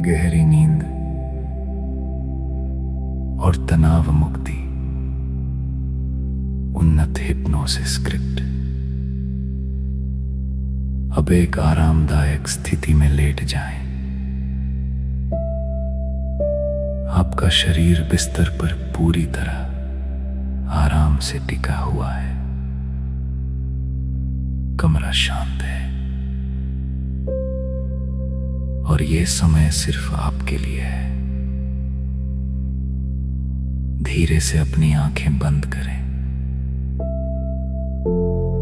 गहरी नींद और तनाव मुक्ति। उन्नत हिप्नोसिस स्क्रिप्ट। अब एक आरामदायक स्थिति में लेट जाएं। आपका शरीर बिस्तर पर पूरी तरह आराम से टिका हुआ है। कमरा शांत है और ये समय सिर्फ आपके लिए है। धीरे से अपनी आंखें बंद करें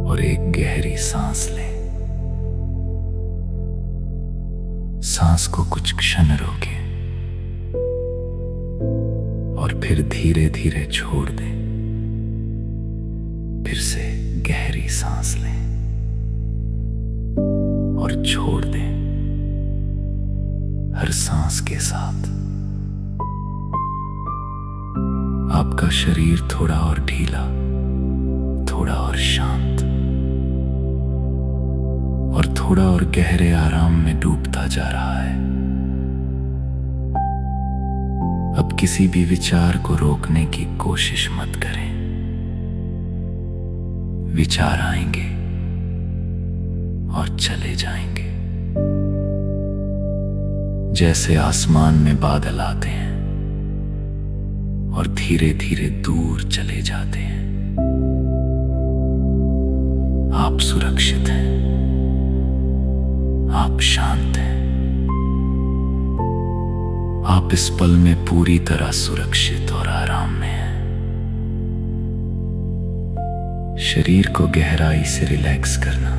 और एक गहरी सांस लें। सांस को कुछ क्षण रोकें और फिर धीरे धीरे छोड़ दें। फिर से गहरी सांस लें और छोड़ दें। हर सांस के साथ आपका शरीर थोड़ा और ढीला, थोड़ा और शांत और थोड़ा और गहरे आराम में डूबता जा रहा है। अब किसी भी विचार को रोकने की कोशिश मत करें। विचार आएंगे और चले जाएंगे, जैसे आसमान में बादल आते हैं और धीरे धीरे दूर चले जाते हैं। आप सुरक्षित हैं, आप शांत हैं। आप इस पल में पूरी तरह सुरक्षित और आराम में हैं। शरीर को गहराई से रिलैक्स करना।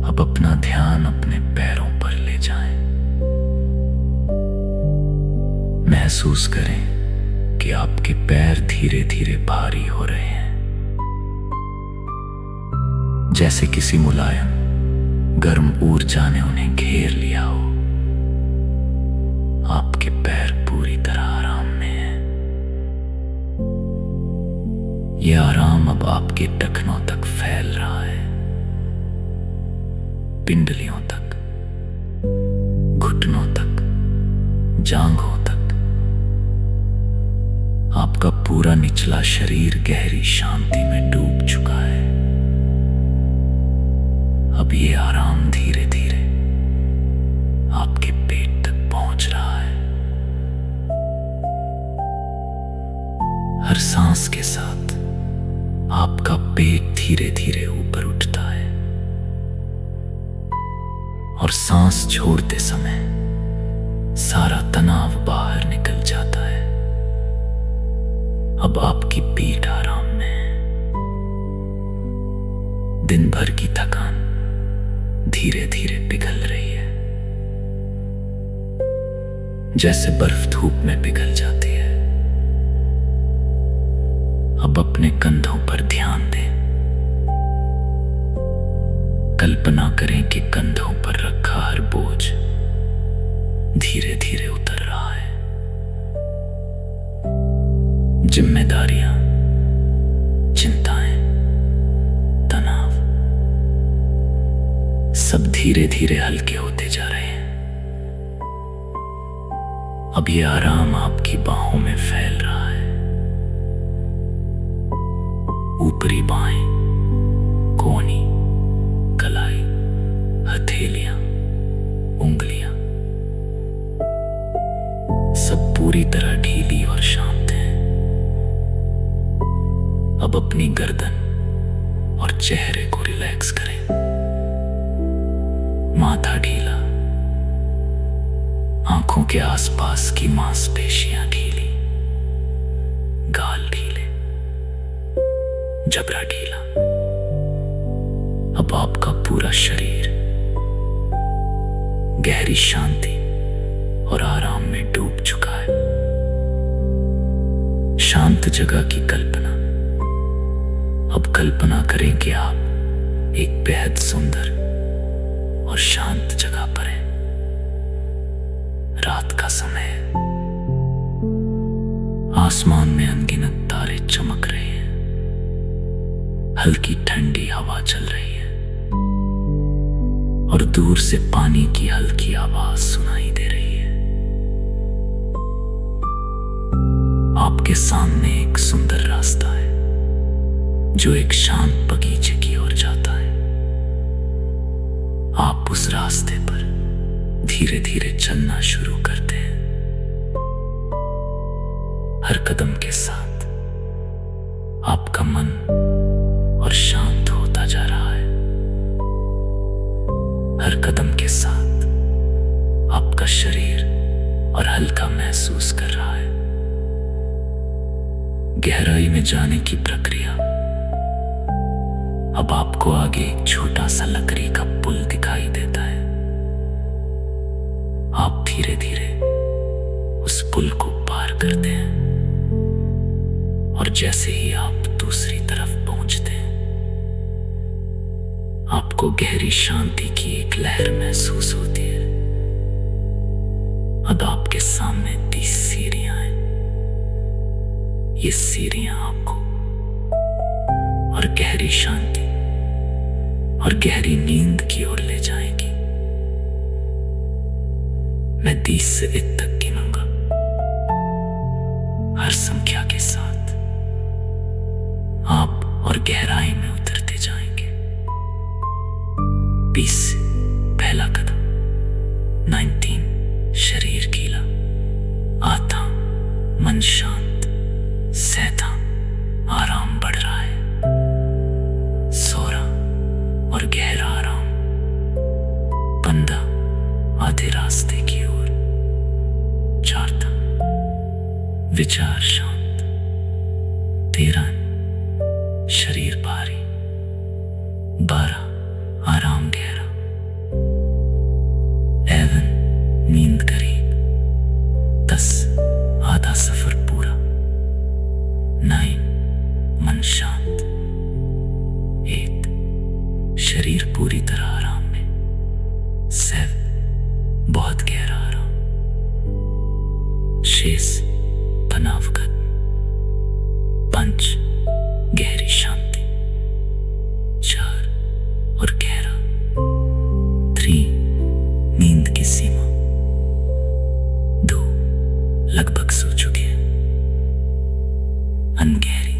अब अपना ध्यान अपने पैरों पर ले जाएं। महसूस करें कि आपके पैर धीरे धीरे भारी हो रहे हैं, जैसे किसी मुलायम गर्म ऊर्जा ने उन्हें घेर लिया हो। आपके पैर पूरी तरह आराम में हैं। यह आराम अब आपके टखनों तक फैल रहा है, पिंडलियों तक, घुटनों तक, जांघों तक। आपका पूरा निचला शरीर गहरी शांति में डूब चुका है। अब ये आराम धीरे धीरे आपके पेट तक पहुंच रहा है। हर सांस के साथ आपका पेट धीरे धीरे ऊपर उठता है और सांस छोड़ते समय सारा तनाव बाहर निकल जाता है। अब आपकी पीठ आराम में है। दिन भर की थकान धीरे धीरे पिघल रही है, जैसे बर्फ धूप में पिघल जाती है। अब अपने कंधों पर ध्यान दें। कल्पना करें कि कंधों पर रखा हर बोझ धीरे धीरे उतर रहा है। जिम्मेदारियां, चिंताएं, तनाव सब धीरे धीरे हल्के होते जा रहे हैं। अब ये आराम आपकी बाहों में फैल रहा है। ऊपरी बाहें, कोहनी, कलाई, हथेलियां, उंगलियां सब पूरी तरह ढीली और शांत हैं। अब अपनी गर्दन और चेहरे को रिलैक्स करें। माथा ढीला, आंखों के आसपास की मांसपेशियां ढीली, गाल ढीले, जबड़ा ढीला। अब आपका पूरा शरीर गहरी शांति और आराम में डूब चुका है। शांत जगह की कल्पना। अब कल्पना करें कि आप एक बेहद सुंदर और शांत जगह पर हैं। रात का समय है। आसमान में अनगिनत तारे चमक रहे हैं। हल्की ठंडी हवा चल रही है और दूर से पानी की हल्की आवाज सुनाई दे आपके सामने एक सुंदर रास्ता है जो एक शांत बगीचे की ओर जाता है। आप उस रास्ते पर धीरे धीरे चलना शुरू करते हैं। हर कदम के साथ आपका मन और शांत होता जा रहा है। हर कदम के साथ आपका शरीर और हल्का महसूस कर रहा है। गहराई में जाने की प्रक्रिया। अब आपको आगे एक छोटा सा लकड़ी का पुल दिखाई देता है। आप धीरे धीरे उस पुल को पार करते हैं और जैसे ही आप दूसरी तरफ पहुंचते हैं, आपको गहरी शांति की एक लहर महसूस होती है। अब आपके सामने 30 सीढ़ियां हैं। ये सीढ़ियां आपको और गहरी शांति और गहरी नींद की ओर ले जाएगी। मैं 30 से 1 तक गिनूंगा। हर संख्या के साथ आप और गहराई में उतरते जाएंगे। 20 पहला कदम, 19 शरीर गीला, आधा मन शांत, 7 आराम बढ़ रहा है, 16 और गहरा आराम, 15 आधे रास्ते की ओर, 4 विचार शांत, 13 शरीर भारी, 12 आराम गहरा, 11 नींद करीब, 10 आधा सफर पूरा, 9 मन शांत, 8 शरीर पूरी तरह आराम में, 7 बहुत गहरा आराम, 6 तनावगत, 5 गहरी शांति, 4 और गहरा, 3 नींद की सीमा, 2 लगभग सो चुके हैं, अनगहरी,